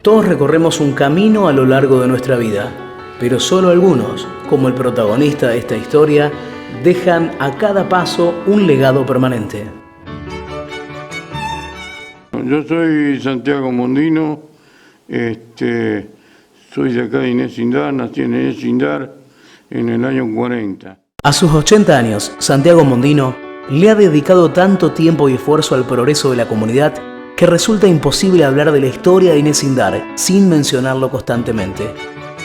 Todos recorremos un camino a lo largo de nuestra vida, pero solo algunos, como el protagonista de esta historia, dejan a cada paso un legado permanente. Yo soy Santiago Mondino, soy de acá de Inés Sindar, nací en Inés Sindar en el año 40. A sus 80 años, Santiago Mondino le ha dedicado tanto tiempo y esfuerzo al progreso de la comunidad que resulta imposible hablar de la historia de Inés Sindar sin mencionarlo constantemente.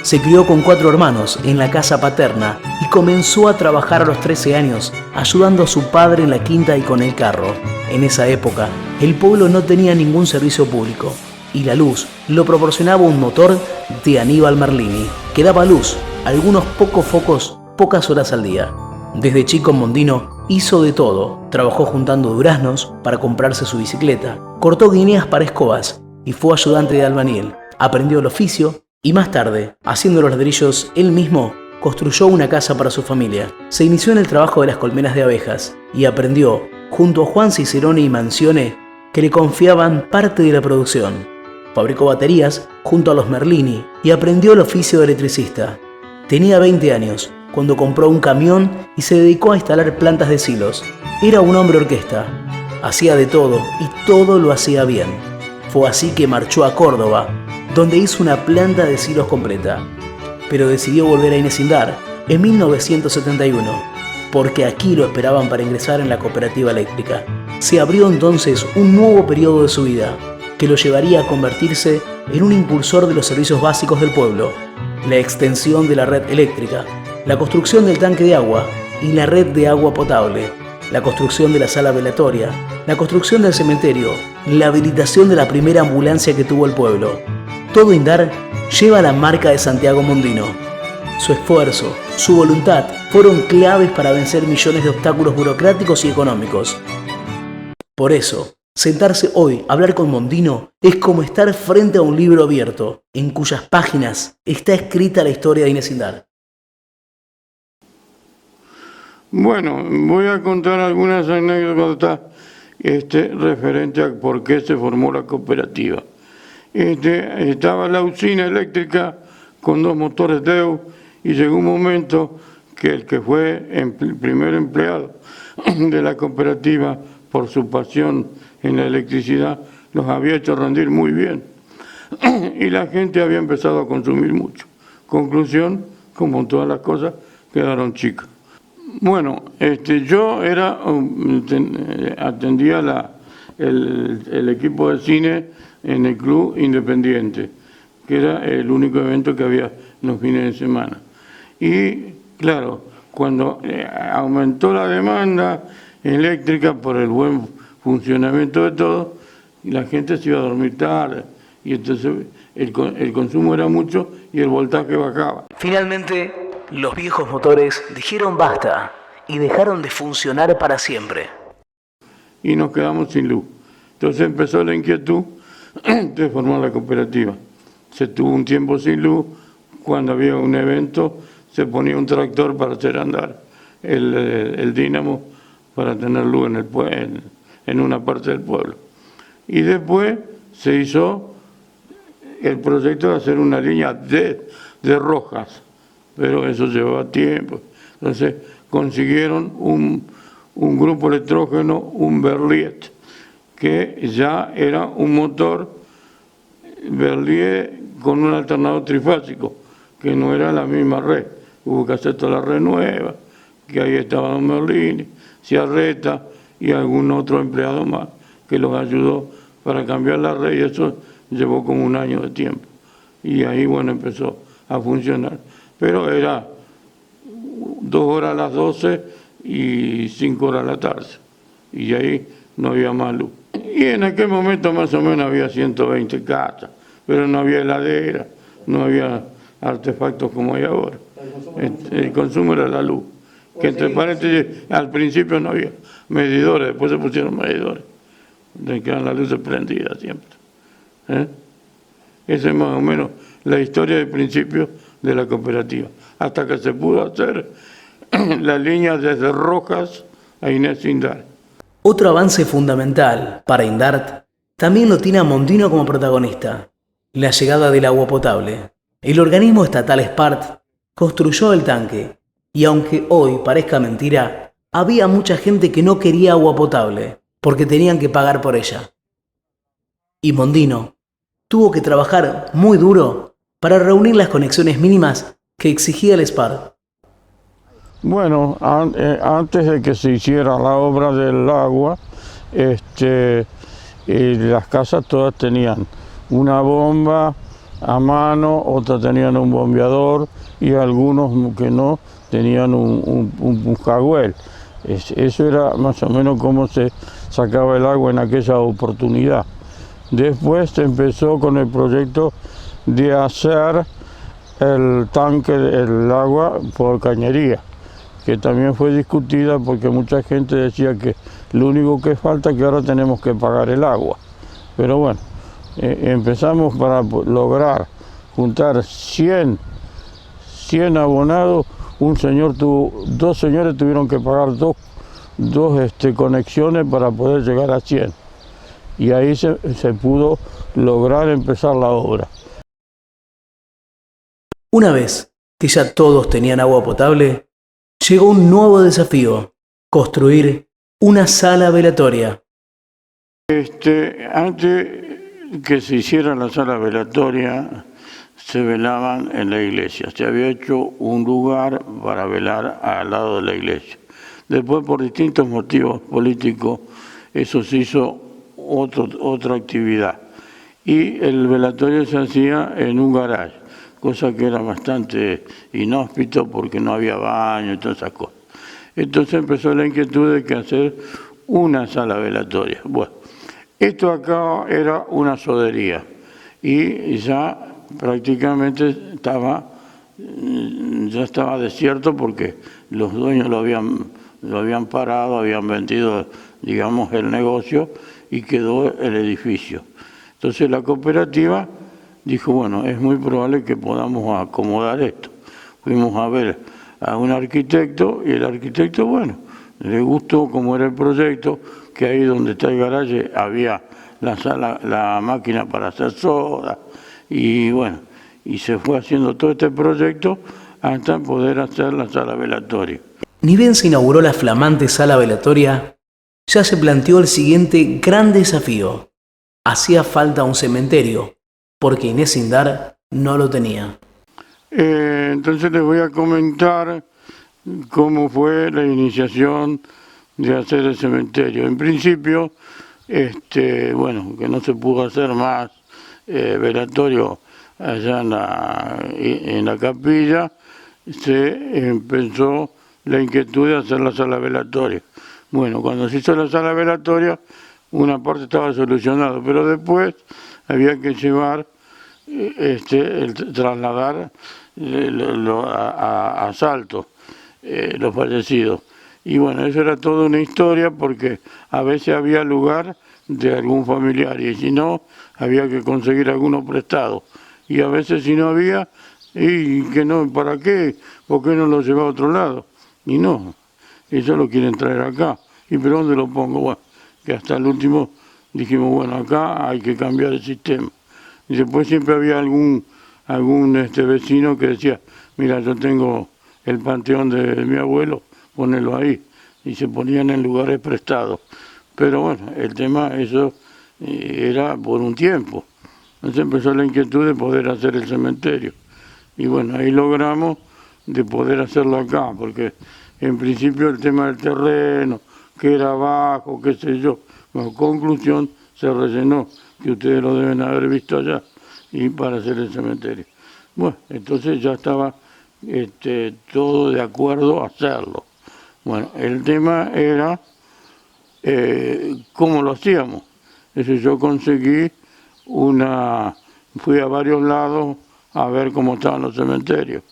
Se crió con 4 hermanos en la casa paterna y comenzó a trabajar a los 13 años, ayudando a su padre en la quinta y con el carro. En esa época, el pueblo no tenía ningún servicio público y la luz lo proporcionaba un motor de Aníbal Merlini, que daba luz a algunos pocos focos pocas horas al día. Desde chico Mondino hizo de todo. Trabajó juntando duraznos para comprarse su bicicleta, cortó guineas para escobas y fue ayudante de albañil. Aprendió el oficio y más tarde, haciendo los ladrillos él mismo, construyó una casa para su familia. Se inició en el trabajo de las colmenas de abejas y aprendió, junto a Juan Cicerone y Mancione, que le confiaban parte de la producción. Fabricó baterías junto a los Merlini y aprendió el oficio de electricista. Tenía 20 años cuando compró un camión y se dedicó a instalar plantas de silos. Era un hombre orquesta. Hacía de todo y todo lo hacía bien. Fue así que marchó a Córdoba, donde hizo una planta de silos completa. Pero decidió volver a Inés Sindar en 1971, porque aquí lo esperaban para ingresar en la cooperativa eléctrica. Se abrió entonces un nuevo periodo de su vida, que lo llevaría a convertirse en un impulsor de los servicios básicos del pueblo, la extensión de la red eléctrica, la construcción del tanque de agua y la red de agua potable, la construcción de la sala velatoria, la construcción del cementerio, la habilitación de la primera ambulancia que tuvo el pueblo. Todo Indar lleva la marca de Santiago Mondino. Su esfuerzo, su voluntad fueron claves para vencer millones de obstáculos burocráticos y económicos. Por eso, sentarse hoy a hablar con Mondino es como estar frente a un libro abierto, en cuyas páginas está escrita la historia de Inés Sindar. Bueno, voy a contar algunas anécdotas referente a por qué se formó la cooperativa. Estaba la usina eléctrica con 2 motores DEU y llegó un momento que el que fue el primer empleado de la cooperativa, por su pasión en la electricidad, los había hecho rendir muy bien y la gente había empezado a consumir mucho. Conclusión, como todas las cosas, quedaron chicas. Bueno, yo atendía el equipo de cine en el Club Independiente, que era el único evento que había los fines de semana. Y claro, cuando aumentó la demanda eléctrica por el buen funcionamiento de todo, la gente se iba a dormir tarde y entonces el consumo era mucho y el voltaje bajaba. Finalmente, los viejos motores dijeron basta y dejaron de funcionar para siempre. Y nos quedamos sin luz. Entonces empezó la inquietud de formar la cooperativa. Se tuvo un tiempo sin luz. Cuando había un evento se ponía un tractor para hacer andar el dínamo para tener luz en una parte del pueblo. Y después se hizo el proyecto de hacer una línea de rojas, pero eso llevaba tiempo. Entonces consiguieron un grupo electrógeno, un Berliet, que ya era un motor Berliet con un alternador trifásico, que no era la misma red. Hubo que hacer toda la red nueva, que ahí estaba Don Merlini, Ciarreta y algún otro empleado más que los ayudó para cambiar la red, y eso llevó como un año de tiempo. Y ahí, bueno, empezó a funcionar. Pero era 2 horas a las 12 y 5 horas a la tarde. Y ahí no había más luz. Y en aquel momento más o menos había 120 casas, pero no había heladera, no había artefactos como hay ahora. El consumo era la luz. Que entre paréntesis, al principio no había medidores, después se pusieron medidores. De que eran las luces prendidas siempre. Esa es más o menos la historia del principio de la cooperativa. Hasta que se pudo hacer la línea desde Rojas a Inés Sindar. Otro avance fundamental para Indart también lo tiene a Mondino como protagonista. la llegada del agua potable. El organismo estatal SPART construyó el tanque y aunque hoy parezca mentira, había mucha gente que no quería agua potable porque tenían que pagar por ella. Y Mondino tuvo que trabajar muy duro para reunir las conexiones mínimas que exigía el SPART. Bueno, antes de que se hiciera la obra del agua, las casas todas tenían una bomba a mano, otras tenían un bombeador y algunos que no tenían un jagüel. Eso era más o menos cómo se sacaba el agua en aquella oportunidad. Después se empezó con el proyecto de hacer el tanque del agua por cañería, que también fue discutida porque mucha gente decía que lo único que falta es que ahora tenemos que pagar el agua. Pero bueno, empezamos para lograr juntar 100 abonados. Dos señores tuvieron que pagar dos conexiones para poder llegar a 100. Y ahí se pudo lograr empezar la obra. Una vez que ya todos tenían agua potable, llegó un nuevo desafío: construir una sala velatoria. Antes que se hiciera la sala velatoria, se velaban en la iglesia. Se había hecho un lugar para velar al lado de la iglesia. Después, por distintos motivos políticos, eso se hizo otra actividad. Y el velatorio se hacía en un garaje, cosa que era bastante inhóspito porque no había baño y todas esas cosas. Entonces empezó la inquietud de que hacer una sala velatoria. Bueno, esto acá era una sodería y ya prácticamente ya estaba desierto porque los dueños lo habían parado, habían vendido, digamos, el negocio y quedó el edificio. Entonces la cooperativa dijo, bueno, es muy probable que podamos acomodar esto. Fuimos a ver a un arquitecto y el arquitecto, bueno, le gustó cómo era el proyecto, que ahí donde está el garaje había la máquina para hacer soda y bueno, y se fue haciendo todo este proyecto hasta poder hacer la sala velatoria. Ni bien se inauguró la flamante sala velatoria, ya se planteó el siguiente gran desafío. Hacía falta un cementerio, porque Inés Indar no lo tenía. Entonces les voy a comentar cómo fue la iniciación de hacer el cementerio. En principio, bueno, que no se pudo hacer más velatorio allá en la capilla, se empezó la inquietud de hacer la sala velatoria. Bueno, cuando se hizo la sala velatoria, una parte estaba solucionada, pero después había que llevar, trasladar a Salto los fallecidos. Y bueno, eso era toda una historia porque a veces había lugar de algún familiar y si no, había que conseguir alguno prestado. Y a veces si no había, y que no, ¿para qué? ¿Por qué no lo lleva a otro lado? Y no, ellos lo quieren traer acá. ¿Y pero dónde lo pongo? Bueno, que hasta el último dijimos, bueno, acá hay que cambiar el sistema. Y después siempre había algún vecino que decía, mira, yo tengo el panteón de mi abuelo, ponelo ahí. Y se ponían en lugares prestados. Pero bueno, el tema, eso era por un tiempo. Entonces empezó la inquietud de poder hacer el cementerio. Y bueno, ahí logramos de poder hacerlo acá, porque en principio el tema del terreno, que era bajo, qué sé yo, bueno, conclusión, se rellenó, que ustedes lo deben haber visto allá, y para hacer el cementerio. Bueno, entonces ya estaba todo de acuerdo a hacerlo. Bueno, el tema era cómo lo hacíamos. Entonces yo conseguí fui a varios lados a ver cómo estaban los cementerios,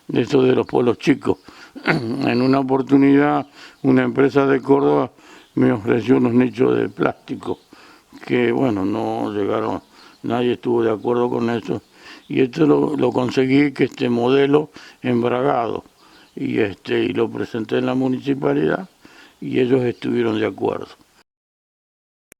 de esos de los pueblos chicos. En una oportunidad, una empresa de Córdoba me ofreció unos nichos de plástico, que bueno, no llegaron, nadie estuvo de acuerdo con eso. Y esto lo conseguí, que este modelo embragado, y lo presenté en la municipalidad, y ellos estuvieron de acuerdo.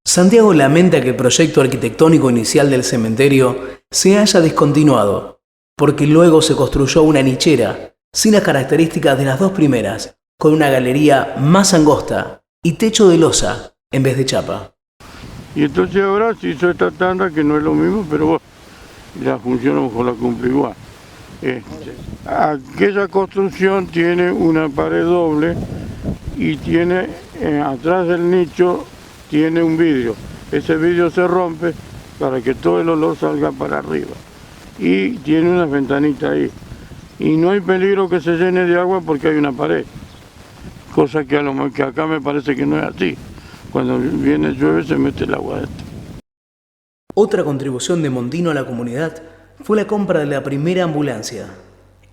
Santiago lamenta que el proyecto arquitectónico inicial del cementerio se haya descontinuado, porque luego se construyó una nichera, sin las características de las dos primeras, con una galería más angosta y techo de losa en vez de chapa. Y entonces ahora se hizo esta tanda, que no es lo mismo, pero bueno, la función a lo mejor la cumple igual. Aquella construcción tiene una pared doble y tiene, atrás del nicho, tiene un vidrio. Ese vidrio se rompe para que todo el olor salga para arriba. Y tiene una ventanita ahí. Y no hay peligro que se llene de agua porque hay una pared. Cosa que acá me parece que no es así. Cuando viene llueve se mete el agua adentro. Otra contribución de Mondino a la comunidad fue la compra de la primera ambulancia.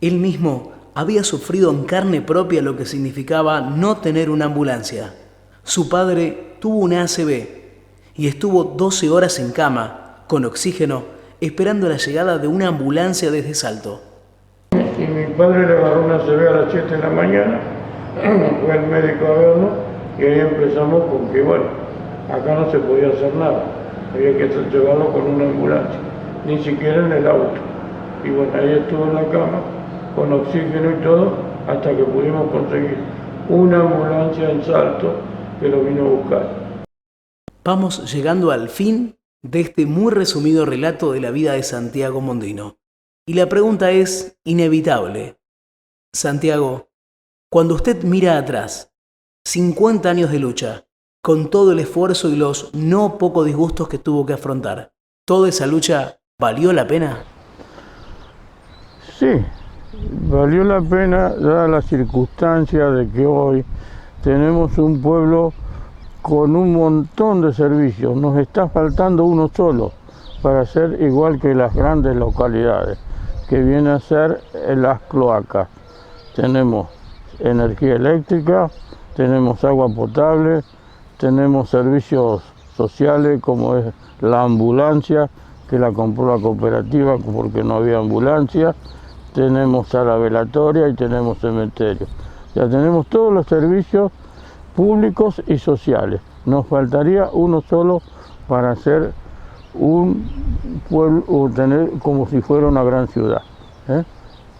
Él mismo había sufrido en carne propia lo que significaba no tener una ambulancia. Su padre tuvo una ACV y estuvo 12 horas en cama, con oxígeno, esperando la llegada de una ambulancia desde Salto. Y mi padre le agarró una ACV a las 7 de la mañana, fue el médico a verlo y ahí empezamos con que, bueno, acá no se podía hacer nada, había que llevarlo con una ambulancia, ni siquiera en el auto. Y bueno, ahí estuvo en la cama, con oxígeno y todo, hasta que pudimos conseguir una ambulancia en Salto que lo vino a buscar. Vamos llegando al fin de este muy resumido relato de la vida de Santiago Mondino. Y la pregunta es inevitable. Santiago, cuando usted mira atrás, 50 años de lucha, con todo el esfuerzo y los no pocos disgustos que tuvo que afrontar, ¿toda esa lucha valió la pena? Sí, valió la pena dada la circunstancia de que hoy tenemos un pueblo con un montón de servicios. Nos está faltando uno solo para ser igual que las grandes localidades, que viene a ser las cloacas. Tenemos energía eléctrica, tenemos agua potable, tenemos servicios sociales como es la ambulancia, que la compró la cooperativa porque no había ambulancia, tenemos sala velatoria y tenemos cementerio. Ya tenemos todos los servicios públicos y sociales. Nos faltaría uno solo para hacer un pueblo, o tener como si fuera una gran ciudad.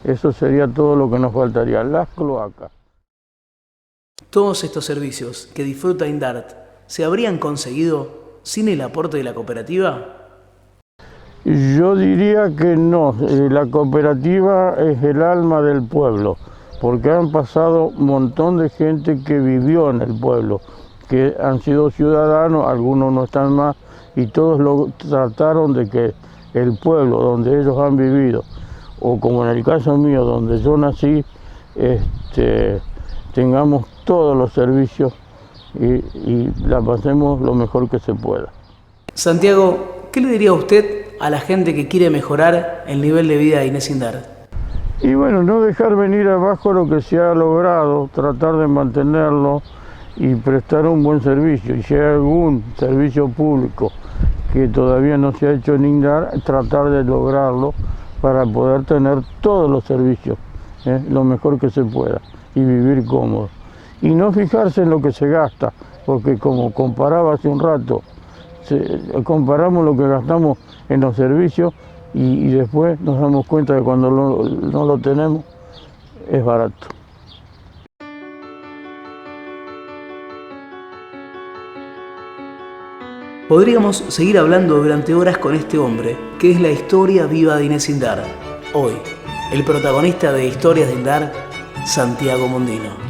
Eso sería todo lo que nos faltaría, las cloacas. Todos estos servicios que disfruta Indart se habrían conseguido sin el aporte de la cooperativa. Yo diría que no, la cooperativa es el alma del pueblo, porque han pasado un montón de gente que vivió en el pueblo, que han sido ciudadanos, algunos no están más, y todos trataron de que el pueblo donde ellos han vivido, o como en el caso mío, donde yo nací, tengamos todos los servicios y la pasemos lo mejor que se pueda. Santiago, ¿qué le diría usted a la gente que quiere mejorar el nivel de vida de Inés Indart? Y bueno, no dejar venir abajo lo que se ha logrado, tratar de mantenerlo y prestar un buen servicio. Y si hay algún servicio público que todavía no se ha hecho en Indart, tratar de lograrlo para poder tener todos los servicios, lo mejor que se pueda, y vivir cómodo. Y no fijarse en lo que se gasta, porque como comparaba hace un rato, comparamos lo que gastamos en los servicios y después nos damos cuenta de que cuando no lo tenemos es barato. Podríamos seguir hablando durante horas con este hombre, que es la historia viva de Inés Indart. Hoy, el protagonista de Historias de Indart, Santiago Mondino.